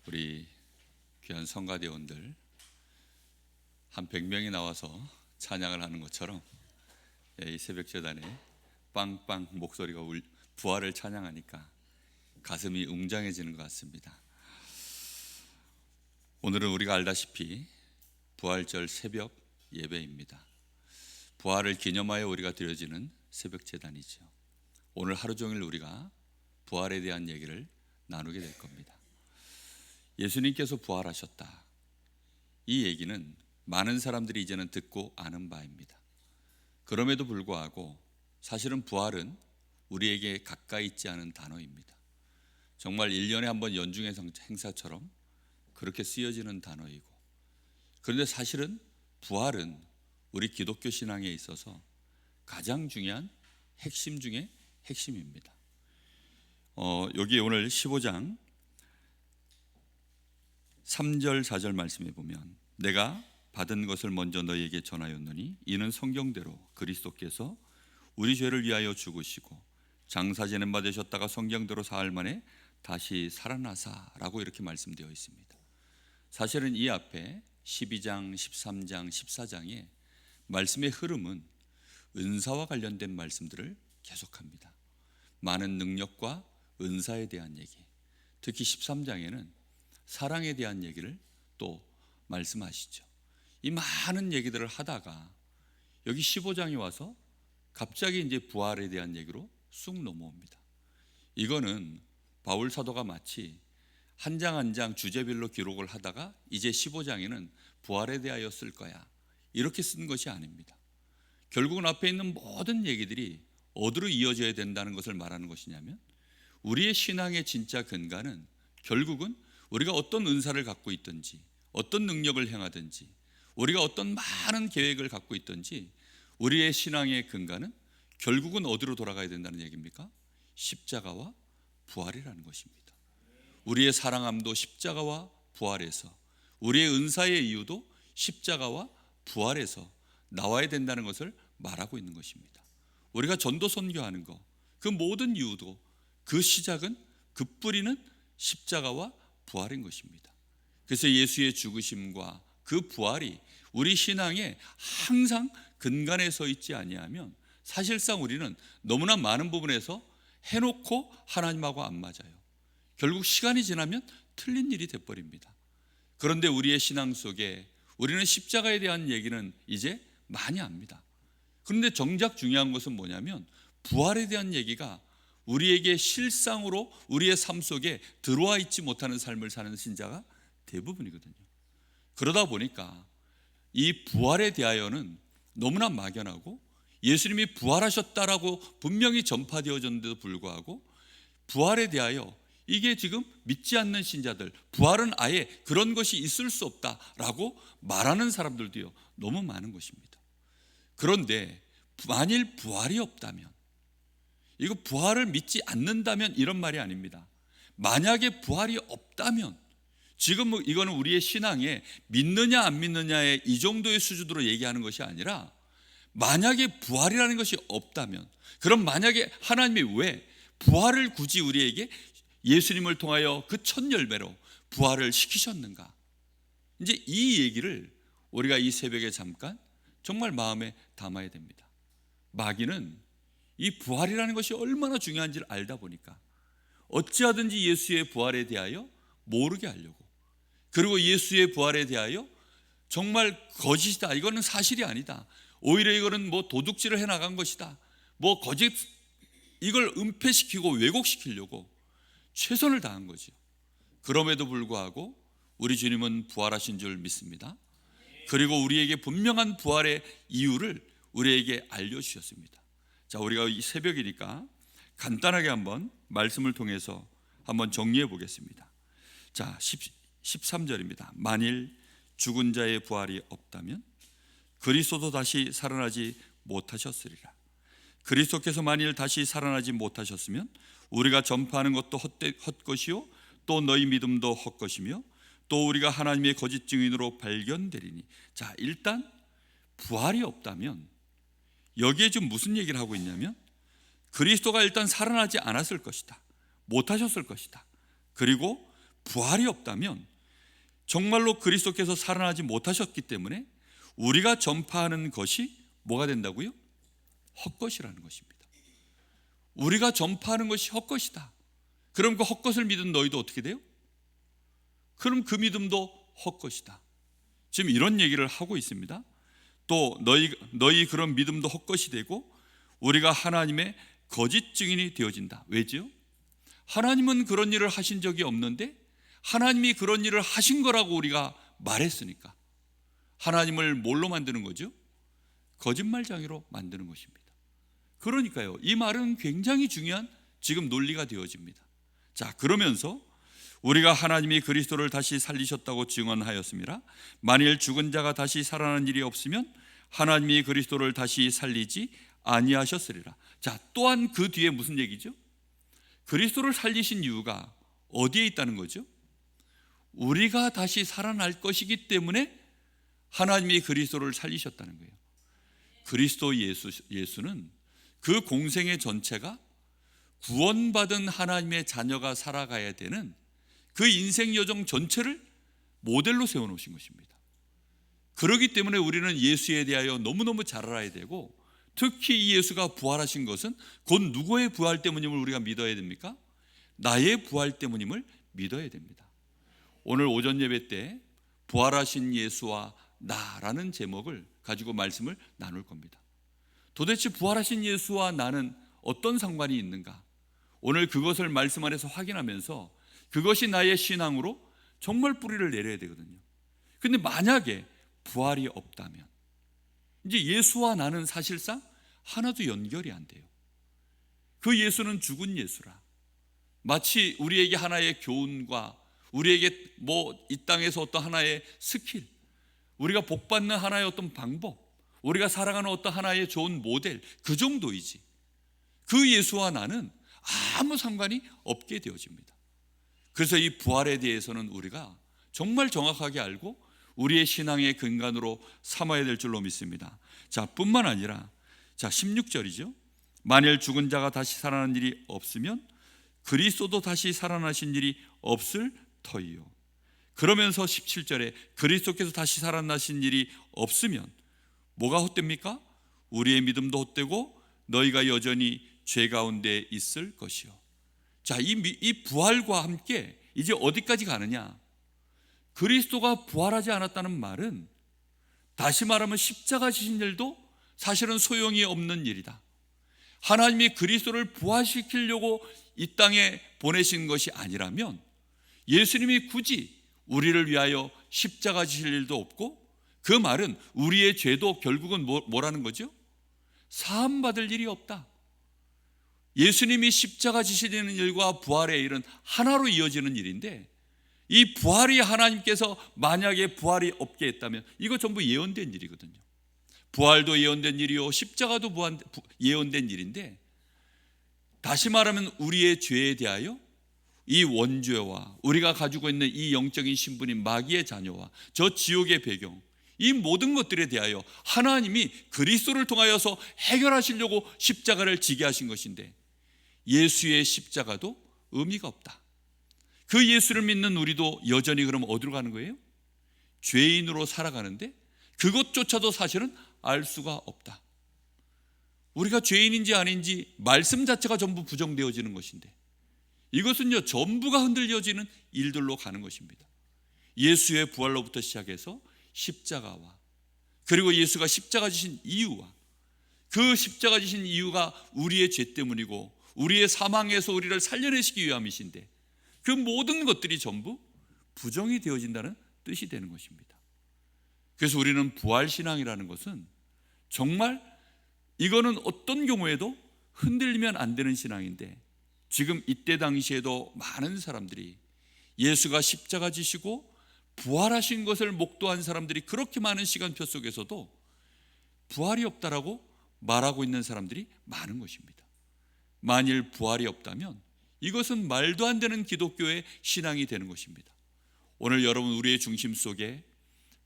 우리 귀한 성가대원들 한 100명이 나와서 찬양을 하는 것처럼 이 새벽 제단에 빵빵 목소리가 부활을 찬양하니까 가슴이 웅장해지는 것 같습니다. 오늘은 우리가 알다시피 부활절 새벽 예배입니다. 부활을 기념하여 우리가 드려지는 새벽 제단이죠. 오늘 하루 종일 우리가 부활에 대한 얘기를 나누게 될 겁니다. 예수님께서 부활하셨다. 이 얘기는 많은 사람들이 이제는 듣고 아는 바입니다. 그럼에도 불구하고 사실은 부활은 우리에게 가까이 있지 않은 단어입니다. 정말 1년에 한 번 연중의 행사처럼 그렇게 쓰여지는 단어이고, 그런데 사실은 부활은 우리 기독교 신앙에 있어서 가장 중요한 핵심 중에 핵심입니다. 여기 오늘 15장 3절 4절 말씀에 보면, 내가 받은 것을 먼저 너희에게 전하였노니 이는 성경대로 그리스도께서 우리 죄를 위하여 죽으시고 장사 지냄 받으셨다가 성경대로 사흘 만에 다시 살아나사라고 이렇게 말씀되어 있습니다. 사실은 이 앞에 12장, 13장, 14장에 말씀의 흐름은 은사와 관련된 말씀들을 계속합니다. 많은 능력과 은사에 대한 얘기, 특히 13장에는 사랑에 대한 얘기를 또 말씀하시죠. 이 많은 얘기들을 하다가 여기 15장에 와서 갑자기 이제 부활에 대한 얘기로 쑥 넘어옵니다. 이거는 바울 사도가 마치 한 장 한 장 주제별로 기록을 하다가 이제 15장에는 부활에 대하여 쓸 거야, 이렇게 쓴 것이 아닙니다. 결국은 앞에 있는 모든 얘기들이 어디로 이어져야 된다는 것을 말하는 것이냐면, 우리의 신앙의 진짜 근간은 결국은 우리가 어떤 은사를 갖고 있든지, 어떤 능력을 행하든지, 우리가 어떤 많은 계획을 갖고 있든지, 우리의 신앙의 근간은 결국은 어디로 돌아가야 된다는 얘기입니까? 십자가와 부활이라는 것입니다. 우리의 사랑함도 십자가와 부활에서, 우리의 은사의 이유도 십자가와 부활에서 나와야 된다는 것을 말하고 있는 것입니다. 우리가 전도 선교하는 것, 그 모든 이유도, 그 시작은, 그 뿌리는 십자가와 부활인 것입니다. 그래서 예수의 죽으심과 그 부활이 우리 신앙에 항상 근간에 서 있지 아니하면 사실상 우리는 너무나 많은 부분에서 해놓고 하나님하고 안 맞아요. 결국 시간이 지나면 틀린 일이 돼버립니다. 그런데 우리의 신앙 속에 우리는 십자가에 대한 얘기는 이제 많이 합니다. 그런데 정작 중요한 것은 뭐냐면, 부활에 대한 얘기가 우리에게 실상으로 우리의 삶 속에 들어와 있지 못하는 삶을 사는 신자가 대부분이거든요. 그러다 보니까 이 부활에 대하여는 너무나 막연하고, 예수님이 부활하셨다라고 분명히 전파되어졌는데도 불구하고 부활에 대하여 이게 지금 믿지 않는 신자들, 부활은 아예 그런 것이 있을 수 없다라고 말하는 사람들도요, 너무 많은 것입니다. 그런데 만일 부활이 없다면, 이거 부활을 믿지 않는다면 이런 말이 아닙니다. 만약에 부활이 없다면, 지금 이거는 우리의 신앙에 믿느냐 안 믿느냐의 이 정도의 수준으로 얘기하는 것이 아니라, 만약에 부활이라는 것이 없다면, 그럼 만약에 하나님이 왜 부활을 굳이 우리에게 예수님을 통하여 그 첫 열매로 부활을 시키셨는가? 이제 이 얘기를 우리가 이 새벽에 잠깐 정말 마음에 담아야 됩니다. 마귀는 이 부활이라는 것이 얼마나 중요한지를 알다 보니까 어찌하든지 예수의 부활에 대하여 모르게 하려고, 그리고 예수의 부활에 대하여 정말 거짓이다, 이거는 사실이 아니다, 오히려 이거는 뭐 도둑질을 해나간 것이다, 뭐 거짓, 이걸 은폐시키고 왜곡시키려고 최선을 다한 거죠. 그럼에도 불구하고 우리 주님은 부활하신 줄 믿습니다. 그리고 우리에게 분명한 부활의 이유를 우리에게 알려주셨습니다. 자, 우리가 이 새벽이니까 간단하게 한번 말씀을 통해서 한번 정리해 보겠습니다. 자, 13절입니다. 만일 죽은 자의 부활이 없다면 그리스도도 다시 살아나지 못하셨으리라. 그리스도께서 만일 다시 살아나지 못하셨으면 우리가 전파하는 것도 헛것이요 또 너희 믿음도 헛것이며 또 우리가 하나님의 거짓 증인으로 발견되리니. 자, 일단 부활이 없다면 여기에 지금 무슨 얘기를 하고 있냐면, 그리스도가 일단 살아나지 않았을 것이다, 못하셨을 것이다, 그리고 부활이 없다면 정말로 그리스도께서 살아나지 못하셨기 때문에 우리가 전파하는 것이 뭐가 된다고요? 헛것이라는 것입니다. 우리가 전파하는 것이 헛것이다. 그럼 그 헛것을 믿은 너희도 어떻게 돼요? 그럼 그 믿음도 헛것이다. 지금 이런 얘기를 하고 있습니다. 또 너희 그런 믿음도 헛것이 되고 우리가 하나님의 거짓 증인이 되어진다. 왜죠? 하나님은 그런 일을 하신 적이 없는데 하나님이 그런 일을 하신 거라고 우리가 말했으니까 하나님을 뭘로 만드는 거죠? 거짓말장애로 만드는 것입니다. 그러니까요, 이 말은 굉장히 중요한 지금 논리가 되어집니다. 자, 그러면서 우리가 하나님이 그리스도를 다시 살리셨다고 증언하였습니다. 만일 죽은 자가 다시 살아나는 일이 없으면 하나님이 그리스도를 다시 살리지 아니하셨으리라. 자, 또한 그 뒤에 무슨 얘기죠? 그리스도를 살리신 이유가 어디에 있다는 거죠? 우리가 다시 살아날 것이기 때문에 하나님이 그리스도를 살리셨다는 거예요. 그리스도 예수는 그 공생의 전체가 구원받은 하나님의 자녀가 살아가야 되는 그 인생 여정 전체를 모델로 세워놓으신 것입니다. 그렇기 때문에 우리는 예수에 대하여 너무너무 잘 알아야 되고, 특히 이 예수가 부활하신 것은 곧 누구의 부활 때문임을 우리가 믿어야 됩니까? 나의 부활 때문임을 믿어야 됩니다. 오늘 오전 예배 때 부활하신 예수와 나라는 제목을 가지고 말씀을 나눌 겁니다. 도대체 부활하신 예수와 나는 어떤 상관이 있는가? 오늘 그것을 말씀 안에서 확인하면서 그것이 나의 신앙으로 정말 뿌리를 내려야 되거든요. 근데 만약에 부활이 없다면 이제 예수와 나는 사실상 하나도 연결이 안 돼요. 그 예수는 죽은 예수라. 마치 우리에게 하나의 교훈과 우리에게 이 땅에서 어떤 하나의 스킬, 우리가 복받는 하나의 어떤 방법, 우리가 살아가는 어떤 하나의 좋은 모델, 그 정도이지 그 예수와 나는 아무 상관이 없게 되어집니다. 그래서 이 부활에 대해서는 우리가 정말 정확하게 알고 우리의 신앙의 근간으로 삼아야 될 줄로 믿습니다. 자, 뿐만 아니라 16절이죠. 만일 죽은 자가 다시 살아나는 일이 없으면 그리스도도 다시 살아나신 일이 없을 터이요. 그러면서 17절에 그리스도께서 다시 살아나신 일이 없으면 뭐가 헛됩니까? 우리의 믿음도 헛되고 너희가 여전히 죄 가운데 있을 것이요. 자, 이 부활과 함께 이제 어디까지 가느냐? 그리스도가 부활하지 않았다는 말은 다시 말하면 십자가 지신 일도 사실은 소용이 없는 일이다. 하나님이 그리스도를 부활시키려고 이 땅에 보내신 것이 아니라면 예수님이 굳이 우리를 위하여 십자가 지실 일도 없고, 그 말은 우리의 죄도 결국은 뭐라는 거죠? 사함받을 일이 없다. 예수님이 십자가 지시는 일과 부활의 일은 하나로 이어지는 일인데, 이 부활이 하나님께서 만약에 부활이 없게 했다면 이거 전부 예언된 일이거든요. 부활도 예언된 일이요, 십자가도 예언된 일인데, 다시 말하면 우리의 죄에 대하여 이 원죄와 우리가 가지고 있는 이 영적인 신분인 마귀의 자녀와 저 지옥의 배경, 이 모든 것들에 대하여 하나님이 그리스도를 통하여서 해결하시려고 십자가를 지게 하신 것인데, 예수의 십자가도 의미가 없다. 그 예수를 믿는 우리도 여전히 그럼 어디로 가는 거예요? 죄인으로 살아가는데 그것조차도 사실은 알 수가 없다. 우리가 죄인인지 아닌지 말씀 자체가 전부 부정되어지는 것인데, 이것은요 전부가 흔들려지는 일들로 가는 것입니다. 예수의 부활로부터 시작해서 십자가와, 그리고 예수가 십자가 지신 이유와, 그 십자가 지신 이유가 우리의 죄 때문이고 우리의 사망에서 우리를 살려내시기 위함이신데, 그 모든 것들이 전부 부정이 되어진다는 뜻이 되는 것입니다. 그래서 우리는 부활신앙이라는 것은 정말 이거는 어떤 경우에도 흔들리면 안 되는 신앙인데, 지금 이때 당시에도 많은 사람들이 예수가 십자가 지시고 부활하신 것을 목도한 사람들이 그렇게 많은 시간표 속에서도 부활이 없다라고 말하고 있는 사람들이 많은 것입니다. 만일 부활이 없다면 이것은 말도 안 되는 기독교의 신앙이 되는 것입니다. 오늘 여러분, 우리의 중심 속에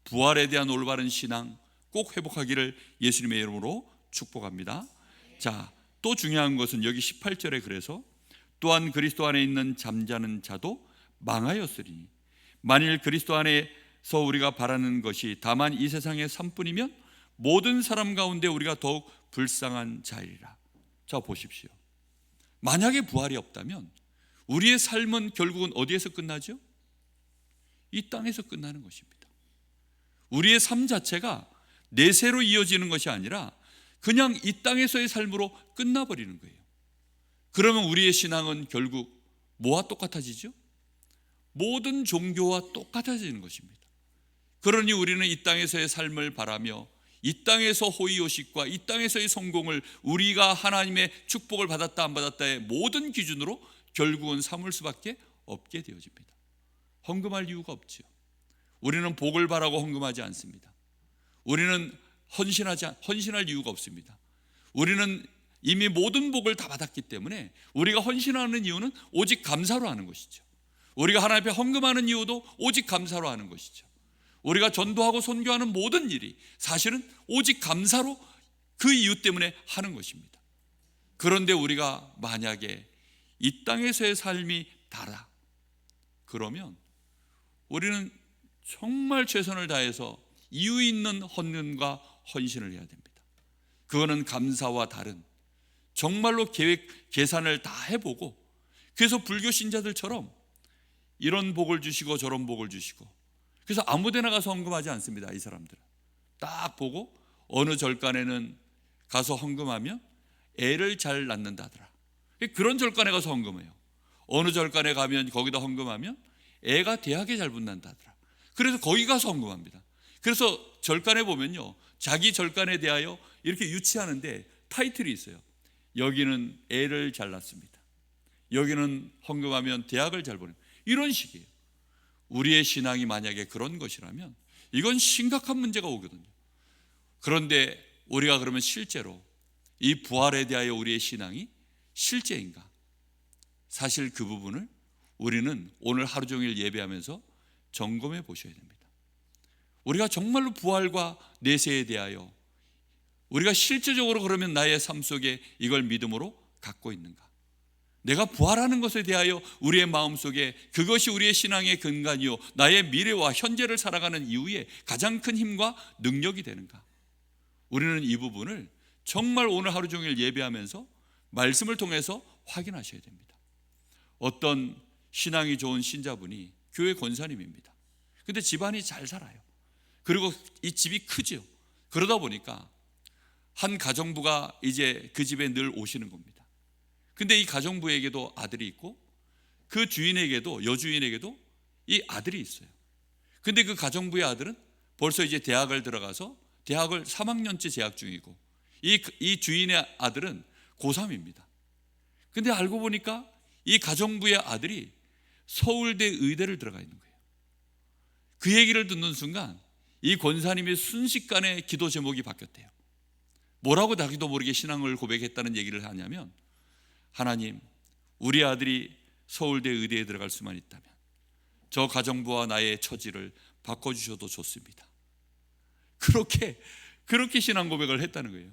부활에 대한 올바른 신앙 꼭 회복하기를 예수님의 이름으로 축복합니다. 자, 또 중요한 것은 여기 18절에 그래서 또한 그리스도 안에 있는 잠자는 자도 망하였으리니 만일 그리스도 안에서 우리가 바라는 것이 다만 이 세상의 삶뿐이면 모든 사람 가운데 우리가 더욱 불쌍한 자이리라. 자, 보십시오. 만약에 부활이 없다면 우리의 삶은 결국은 어디에서 끝나죠? 이 땅에서 끝나는 것입니다. 우리의 삶 자체가 내세로 이어지는 것이 아니라 그냥 이 땅에서의 삶으로 끝나버리는 거예요. 그러면 우리의 신앙은 결국 뭐와 똑같아지죠? 모든 종교와 똑같아지는 것입니다. 그러니 우리는 이 땅에서의 삶을 바라며 이 땅에서 호의호식과 이 땅에서의 성공을 우리가 하나님의 축복을 받았다 안 받았다의 모든 기준으로 결국은 삼을 수밖에 없게 되어집니다. 헌금할 이유가 없죠. 우리는 복을 바라고 헌금하지 않습니다. 우리는 헌신할 이유가 없습니다. 우리는 이미 모든 복을 다 받았기 때문에 우리가 헌신하는 이유는 오직 감사로 하는 것이죠. 우리가 하나님 앞에 헌금하는 이유도 오직 감사로 하는 것이죠. 우리가 전도하고 선교하는 모든 일이 사실은 오직 감사로 그 이유 때문에 하는 것입니다. 그런데 우리가 만약에 이 땅에서의 삶이 다라 그러면 우리는 정말 최선을 다해서 이유 있는 헌금과 헌신을 해야 됩니다. 그거는 감사와 다른 정말로 계산을 다 해보고, 그래서 불교 신자들처럼 이런 복을 주시고 저런 복을 주시고, 그래서 아무데나 가서 헌금하지 않습니다. 이 사람들은 딱 보고 어느 절간에는 가서 헌금하면 애를 잘 낳는다 하더라. 그런 절간에 가서 헌금해요. 어느 절간에 가면 거기다 헌금하면 애가 대학에 잘 붙는다 하더라. 그래서 거기 가서 헌금합니다. 그래서 절간에 보면요, 자기 절간에 대하여 이렇게 유치하는데 타이틀이 있어요. 여기는 애를 잘 낳습니다. 여기는 헌금하면 대학을 잘 보냅니다. 이런 식이에요. 우리의 신앙이 만약에 그런 것이라면 이건 심각한 문제가 오거든요. 그런데 우리가 그러면 실제로 이 부활에 대하여 우리의 신앙이 실제인가? 사실 그 부분을 우리는 오늘 하루 종일 예배하면서 점검해 보셔야 됩니다. 우리가 정말로 부활과 내세에 대하여 우리가 실제적으로 그러면 나의 삶 속에 이걸 믿음으로 갖고 있는가? 내가 부활하는 것에 대하여 우리의 마음속에 그것이 우리의 신앙의 근간이요 나의 미래와 현재를 살아가는 이유의 가장 큰 힘과 능력이 되는가? 우리는 이 부분을 정말 오늘 하루 종일 예배하면서 말씀을 통해서 확인하셔야 됩니다. 어떤 신앙이 좋은 신자분이 교회 권사님입니다. 근데 집안이 잘 살아요. 그리고 이 집이 크죠. 그러다 보니까 한 가정부가 이제 그 집에 늘 오시는 겁니다. 근데 이 가정부에게도 아들이 있고 그 주인에게도, 여주인에게도 이 아들이 있어요. 근데 그 가정부의 아들은 벌써 이제 대학을 들어가서 대학을 3학년째 재학 중이고 이 주인의 아들은 고3입니다. 근데 알고 보니까 이 가정부의 아들이 서울대 의대를 들어가 있는 거예요. 그 얘기를 듣는 순간 이 권사님이 순식간에 기도 제목이 바뀌었대요. 뭐라고 자기도 모르게 신앙을 고백했다는 얘기를 하냐면, 하나님, 우리 아들이 서울대 의대에 들어갈 수만 있다면 저 가정부와 나의 처지를 바꿔주셔도 좋습니다. 그렇게 신앙 고백을 했다는 거예요.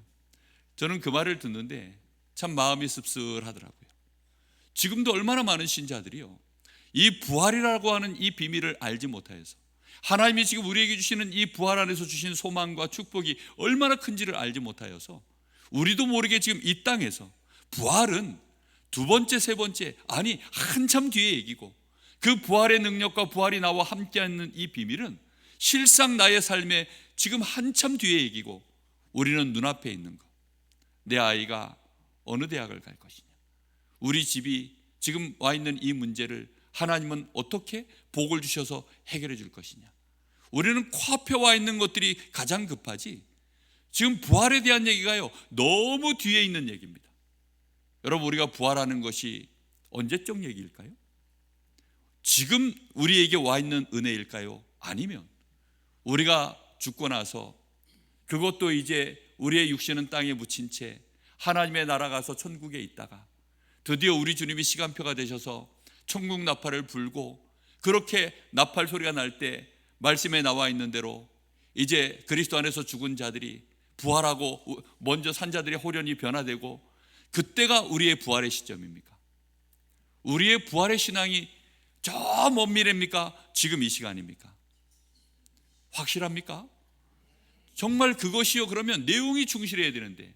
저는 그 말을 듣는데 참 마음이 씁쓸하더라고요. 지금도 얼마나 많은 신자들이요, 이 부활이라고 하는 이 비밀을 알지 못하여서, 하나님이 지금 우리에게 주시는 이 부활 안에서 주신 소망과 축복이 얼마나 큰지를 알지 못하여서 우리도 모르게 지금 이 땅에서 부활은 두 번째, 세 번째, 아니 한참 뒤에 얘기고, 그 부활의 능력과 부활이 나와 함께하는 이 비밀은 실상 나의 삶에 지금 한참 뒤에 얘기고, 우리는 눈앞에 있는 것, 내 아이가 어느 대학을 갈 것이냐, 우리 집이 지금 와 있는 이 문제를 하나님은 어떻게 복을 주셔서 해결해 줄 것이냐. 우리는 코앞에 와 있는 것들이 가장 급하지 지금 부활에 대한 얘기가요 너무 뒤에 있는 얘기입니다. 여러분, 우리가 부활하는 것이 언제적 얘기일까요? 지금 우리에게 와 있는 은혜일까요? 아니면 우리가 죽고 나서, 그것도 이제 우리의 육신은 땅에 묻힌 채 하나님의 나라 가서 천국에 있다가 드디어 우리 주님이 시간표가 되셔서 천국 나팔을 불고, 그렇게 나팔 소리가 날 때 말씀에 나와 있는 대로 이제 그리스도 안에서 죽은 자들이 부활하고 먼저 산 자들이 호련히 변화되고, 그때가 우리의 부활의 시점입니까? 우리의 부활의 신앙이 저 먼 미래입니까? 지금 이 시간입니까? 확실합니까? 정말 그것이요 그러면 내용이 충실해야 되는데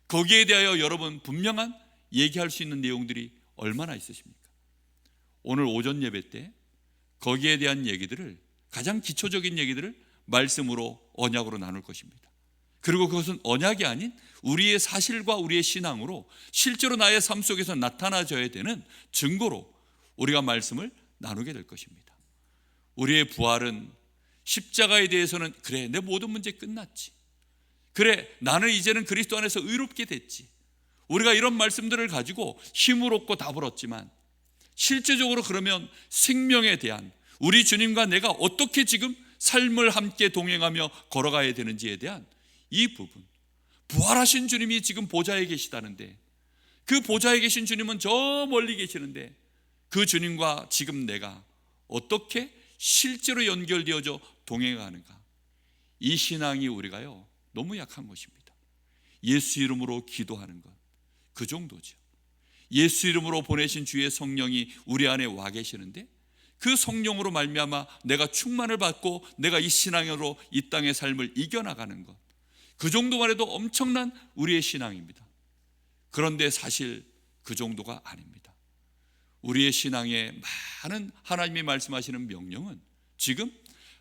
거기에 대하여 여러분 분명한 얘기할 수 있는 내용들이 얼마나 있으십니까? 오늘 오전 예배 때 거기에 대한 얘기들을, 가장 기초적인 얘기들을 말씀으로, 언약으로 나눌 것입니다. 그리고 그것은 언약이 아닌 우리의 사실과 우리의 신앙으로 실제로 나의 삶 속에서 나타나져야 되는 증거로 우리가 말씀을 나누게 될 것입니다. 우리의 부활은 십자가에 대해서는 그래, 내 모든 문제 끝났지, 그래, 나는 이제는 그리스도 안에서 의롭게 됐지, 우리가 이런 말씀들을 가지고 힘을 얻고 답을 얻지만 실제적으로 그러면 생명에 대한, 우리 주님과 내가 어떻게 지금 삶을 함께 동행하며 걸어가야 되는지에 대한 이 부분, 부활하신 주님이 지금 보좌에 계시다는데, 그 보좌에 계신 주님은 저 멀리 계시는데 그 주님과 지금 내가 어떻게 실제로 연결되어져 동행하는가, 이 신앙이 우리가요 너무 약한 것입니다. 예수 이름으로 기도하는 것, 그 정도죠. 예수 이름으로 보내신 주의 성령이 우리 안에 와 계시는데 그 성령으로 말미암아 내가 충만을 받고 내가 이 신앙으로 이 땅의 삶을 이겨나가는 것, 그 정도만 해도 엄청난 우리의 신앙입니다. 그런데 사실 그 정도가 아닙니다. 우리의 신앙에 많은 하나님이 말씀하시는 명령은 지금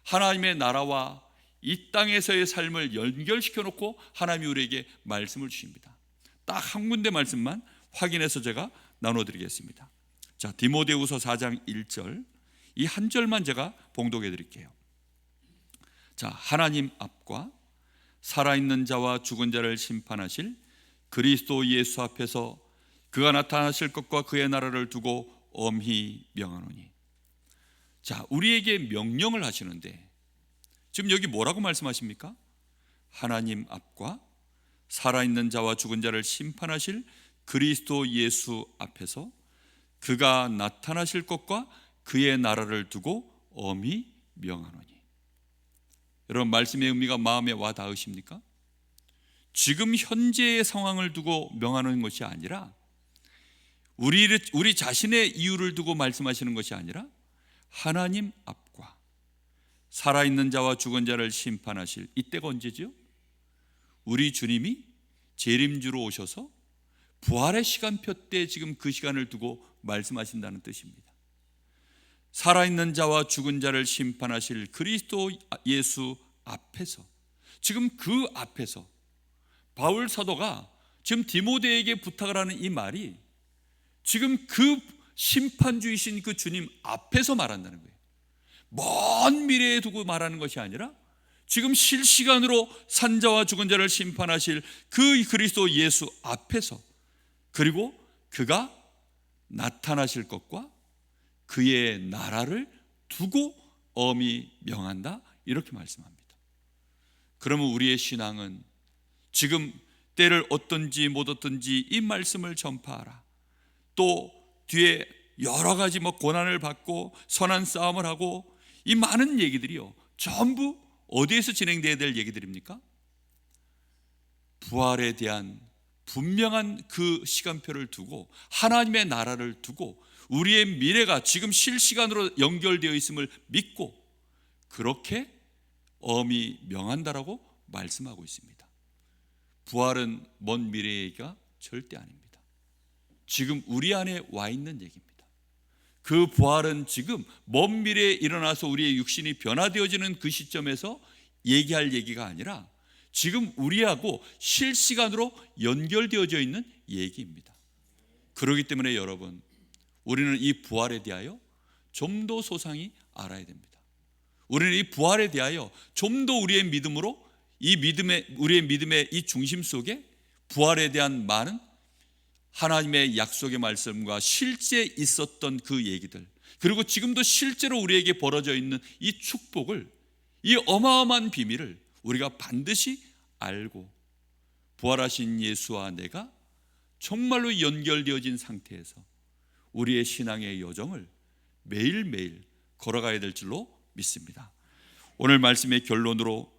하나님의 나라와 이 땅에서의 삶을 연결시켜 놓고 하나님이 우리에게 말씀을 주십니다. 딱 한 군데 말씀만 확인해서 제가 나눠드리겠습니다. 자, 디모데후서 4장 1절, 이 한 절만 제가 봉독해 드릴게요. 자, 하나님 앞과 살아있는 자와 죽은 자를 심판하실 그리스도 예수 앞에서 그가 나타나실 것과 그의 나라를 두고 엄히 명하노니. 자, 우리에게 명령을 하시는데 지금 여기 뭐라고 말씀하십니까? 하나님 앞과 살아있는 자와 죽은 자를 심판하실 그리스도 예수 앞에서 그가 나타나실 것과 그의 나라를 두고 엄히 명하노니. 여러분, 말씀의 의미가 마음에 와 닿으십니까? 지금 현재의 상황을 두고 명하는 것이 아니라 우리 자신의 이유를 두고 말씀하시는 것이 아니라 하나님 앞과 살아있는 자와 죽은 자를 심판하실, 이때가 언제죠? 우리 주님이 재림주로 오셔서 부활의 시간표 때 지금 그 시간을 두고 말씀하신다는 뜻입니다. 살아있는 자와 죽은 자를 심판하실 그리스도 예수 앞에서, 지금 그 앞에서 바울 사도가 지금 디모데에게 부탁을 하는 이 말이 지금 그 심판주이신 그 주님 앞에서 말한다는 거예요. 먼 미래에 두고 말하는 것이 아니라 지금 실시간으로 산자와 죽은 자를 심판하실 그 그리스도 예수 앞에서, 그리고 그가 나타나실 것과 그의 나라를 두고 엄히 명한다, 이렇게 말씀합니다. 그러면 우리의 신앙은 지금 때를 얻든지 못 얻든지 이 말씀을 전파하라, 또 뒤에 여러 가지 고난을 받고 선한 싸움을 하고, 이 많은 얘기들이요 전부 어디에서 진행되어야 될 얘기들입니까? 부활에 대한 분명한 그 시간표를 두고 하나님의 나라를 두고 우리의 미래가 지금 실시간으로 연결되어 있음을 믿고 그렇게 엄히 명한다라고 말씀하고 있습니다. 부활은 먼 미래의 얘기가 절대 아닙니다. 지금 우리 안에 와 있는 얘기입니다. 그 부활은 지금 먼 미래에 일어나서 우리의 육신이 변화되어지는 그 시점에서 얘기할 얘기가 아니라 지금 우리하고 실시간으로 연결되어져 있는 얘기입니다. 그렇기 때문에 여러분, 우리는 이 부활에 대하여 좀 더 소상히 알아야 됩니다. 우리는 이 부활에 대하여 좀 더 우리의 믿음으로, 우리의 믿음의 이 중심 속에 부활에 대한 많은 하나님의 약속의 말씀과 실제 있었던 그 얘기들, 그리고 지금도 실제로 우리에게 벌어져 있는 이 축복을, 이 어마어마한 비밀을 우리가 반드시 알고 부활하신 예수와 내가 정말로 연결되어진 상태에서 우리의 신앙의 여정을 매일매일 걸어가야 될 줄로 믿습니다. 오늘 말씀의 결론으로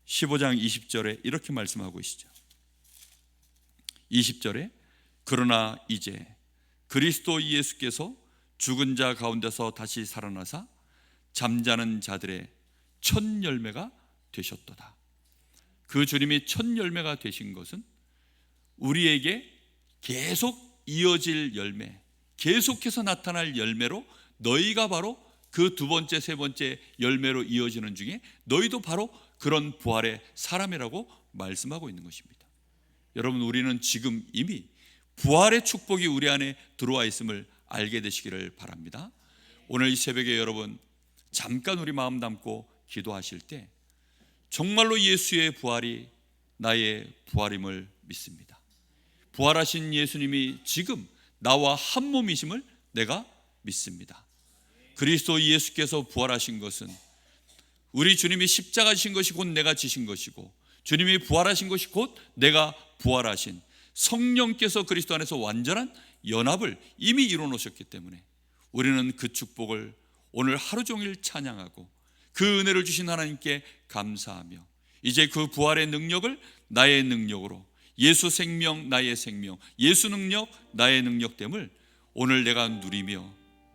15장 20절에 이렇게 말씀하고 계시죠. 20절에 그러나 이제 그리스도 예수께서 죽은 자 가운데서 다시 살아나사 잠자는 자들의 첫 열매가 되셨도다. 그 주님이 첫 열매가 되신 것은 우리에게 계속 이어질 열매, 계속해서 나타날 열매로 너희가 바로 그 두 번째, 세 번째 열매로 이어지는 중에 너희도 바로 그런 부활의 사람이라고 말씀하고 있는 것입니다. 여러분, 우리는 지금 이미 부활의 축복이 우리 안에 들어와 있음을 알게 되시기를 바랍니다. 오늘 이 새벽에 여러분 잠깐 우리 마음 담고 기도하실 때 정말로 예수의 부활이 나의 부활임을 믿습니다. 부활하신 예수님이 지금 나와 한 몸이심을 내가 믿습니다. 그리스도 예수께서 부활하신 것은 우리 주님이 십자가 지신 것이 곧 내가 지신 것이고, 주님이 부활하신 것이 곧 내가 부활하신 성령께서 그리스도 안에서 완전한 연합을 이미 이루어 놓으셨기 때문에 우리는 그 축복을 오늘 하루 종일 찬양하고 그 은혜를 주신 하나님께 감사하며, 이제 그 부활의 능력을 나의 능력으로, 예수 생명 나의 생명, 예수 능력 나의 능력됨을 오늘 내가 누리며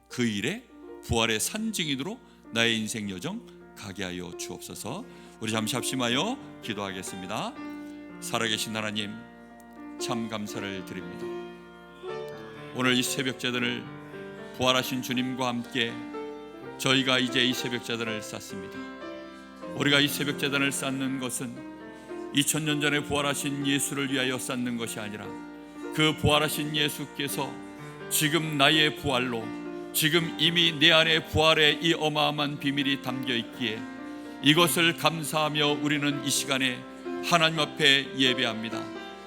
그 일에 부활의 산증인으로 나의 인생 여정 가게 하여 주옵소서. 우리 잠시 합심하여 기도하겠습니다. 살아계신 하나님, 참 감사를 드립니다. 오늘 이 새벽제단을 부활하신 주님과 함께 저희가 이제 이 새벽제단을 쌓습니다. 우리가 이 새벽제단을 쌓는 것은 2000년 전에 부활하신 예수를 위하여 쌓는 것이 아니라 그 부활하신 예수께서 지금 나의 부활로, 지금 이미 내 안에 부활의 이 어마어마한 비밀이 담겨 있기에 이것을 감사하며 우리는 이 시간에 하나님 앞에 예배합니다.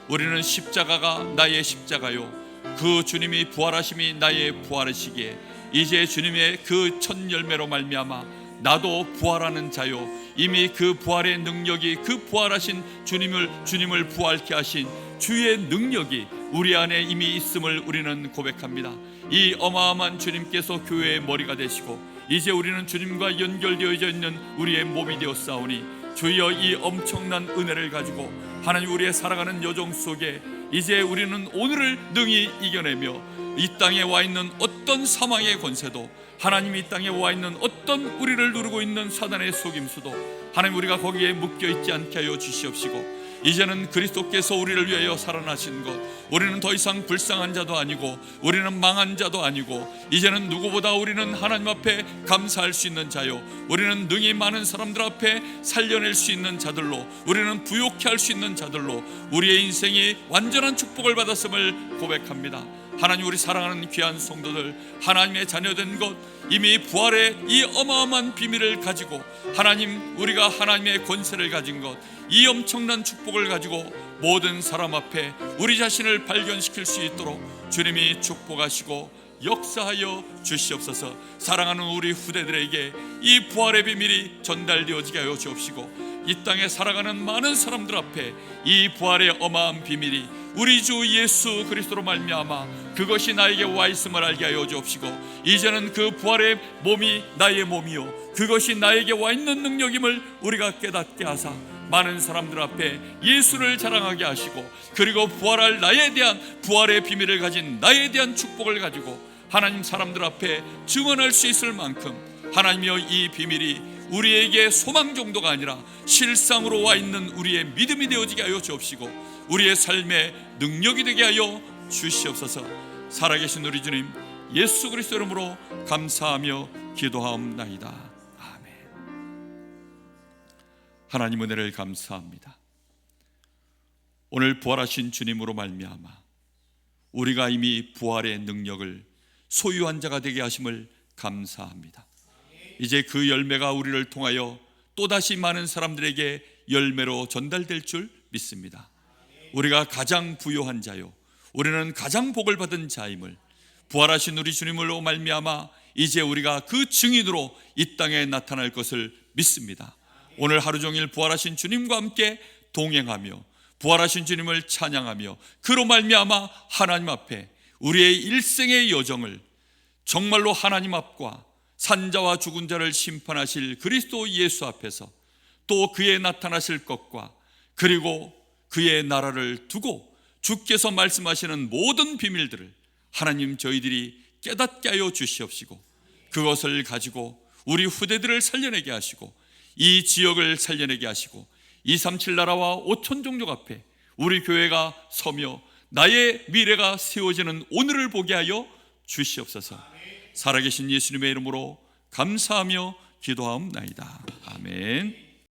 우리는 십자가가 나의 십자가요, 그 주님이 부활하심이 나의 부활이시기에 이제 주님의 그 첫 열매로 말미암아 나도 부활하는 자요, 이미 그 부활의 능력이, 그 부활하신 주님을 부활케 하신 주의 능력이 우리 안에 이미 있음을 우리는 고백합니다. 이 어마어마한 주님께서 교회의 머리가 되시고 이제 우리는 주님과 연결되어져 있는 우리의 몸이 되었사오니 주여 이 엄청난 은혜를 가지고 하나님 우리의 살아가는 여정 속에 이제 우리는 오늘을 능히 이겨내며 이 땅에 와 있는 어떤 사망의 권세도, 하나님이 이 땅에 와 있는 어떤 우리를 누르고 있는 사단의 속임수도 하나님 우리가 거기에 묶여 있지 않게 하여 주시옵시고, 이제는 그리스도께서 우리를 위하여 살아나신 것, 우리는 더 이상 불쌍한 자도 아니고 우리는 망한 자도 아니고 이제는 누구보다 우리는 하나님 앞에 감사할 수 있는 자요, 우리는 능히 많은 사람들 앞에 살려낼 수 있는 자들로, 우리는 부욕케 할 수 있는 자들로 우리의 인생이 완전한 축복을 받았음을 고백합니다. 하나님, 우리 사랑하는 귀한 성도들, 하나님의 자녀된 것, 이미 부활의 이 어마어마한 비밀을 가지고 하나님, 우리가 하나님의 권세를 가진 것, 이 엄청난 축복을 가지고 모든 사람 앞에 우리 자신을 발견시킬 수 있도록 주님이 축복하시고 역사하여 주시옵소서. 사랑하는 우리 후대들에게 이 부활의 비밀이 전달되어지게 하여 주옵시고, 이 땅에 살아가는 많은 사람들 앞에 이 부활의 어마어마한 비밀이 우리 주 예수 그리스도로 말미암아 그것이 나에게 와 있음을 알게 하여 주옵시고, 이제는 그 부활의 몸이 나의 몸이요 그것이 나에게 와 있는 능력임을 우리가 깨닫게 하사 많은 사람들 앞에 예수를 자랑하게 하시고, 그리고 부활할 나에 대한, 부활의 비밀을 가진 나에 대한 축복을 가지고 하나님 사람들 앞에 증언할 수 있을 만큼 하나님이여, 이 비밀이 우리에게 소망 정도가 아니라 실상으로 와 있는 우리의 믿음이 되어지게 하여 주옵시고 우리의 삶의 능력이 되게 하여 주시옵소서. 살아계신 우리 주님 예수 그리스도 이름으로 감사하며 기도하옵나이다. 아멘. 하나님 은혜를 감사합니다. 오늘 부활하신 주님으로 말미암아 우리가 이미 부활의 능력을 소유한 자가 되게 하심을 감사합니다. 이제 그 열매가 우리를 통하여 또다시 많은 사람들에게 열매로 전달될 줄 믿습니다. 우리가 가장 부요한 자요, 우리는 가장 복을 받은 자임을, 부활하신 우리 주님으로 말미암아 이제 우리가 그 증인으로 이 땅에 나타날 것을 믿습니다. 오늘 하루 종일 부활하신 주님과 함께 동행하며 부활하신 주님을 찬양하며 그로 말미암아 하나님 앞에 우리의 일생의 여정을 정말로 하나님 앞과 산자와 죽은 자를 심판하실 그리스도 예수 앞에서 또 그의 나타나실 것과 그리고 그의 나라를 두고 주께서 말씀하시는 모든 비밀들을 하나님 저희들이 깨닫게 하여 주시옵시고 그것을 가지고 우리 후대들을 살려내게 하시고 이 지역을 살려내게 하시고 237 나라와 5천 종족 앞에 우리 교회가 서며 나의 미래가 세워지는 오늘을 보게 하여 주시옵소서. 살아계신 예수님의 이름으로 감사하며 기도하옵나이다. 아멘.